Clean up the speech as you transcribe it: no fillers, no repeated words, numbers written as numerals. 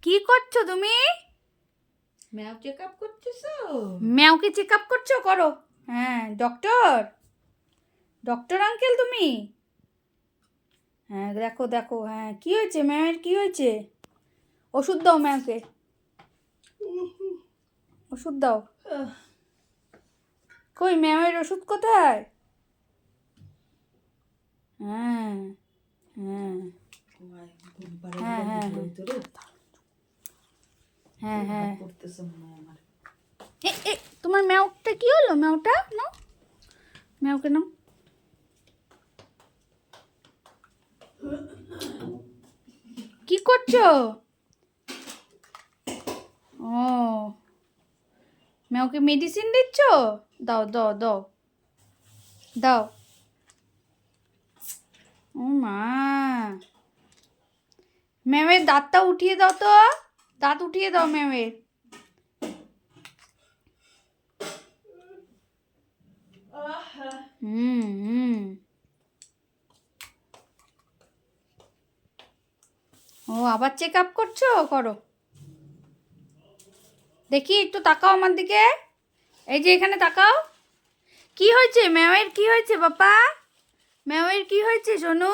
কি করছো তুমি? ম্যাও চেক আপ করতেছো? ম্যাওকে চেক আপ করছো? করো। হ্যাঁ, ডক্টর ডক্টর আঙ্কেল তুমি? হ্যাঁ, দেখো দেখো। হ্যাঁ, কি হয়েছে ম্যামের? কি হয়েছে? ওষুধ দাও ম্যামকে, ওষুধ দাও। কই ম্যামের ওষুধ কোথায়? হ্যাঁ হ্যাঁ হ্যাঁ হ্যাঁ হ্যাঁ হ্যাঁ। করতেছে মনে হয় আমার। এ তোমার ম্যাওটা কি হলো? ম্যাওটা নাও, ম্যাওকে নাও। কি করছো? ও, ম্যাওকে মেডিসিন দিচ্ছ? দাও দাও দাও দাও। ও মা, ম্যামের দাঁতটা উঠিয়ে দাও তো, দাঁত উঠিয়ে দাও ম্যামের। হুম। ও, আবার চেক আপ করছো? করো। দেখি একটু তাকাও আমার দিকে, এই যে এখানে তাকাও। কি হয়েছে ম্যামের? কি হয়েছে বাবা? ম্যামের কি হয়েছে সোনু?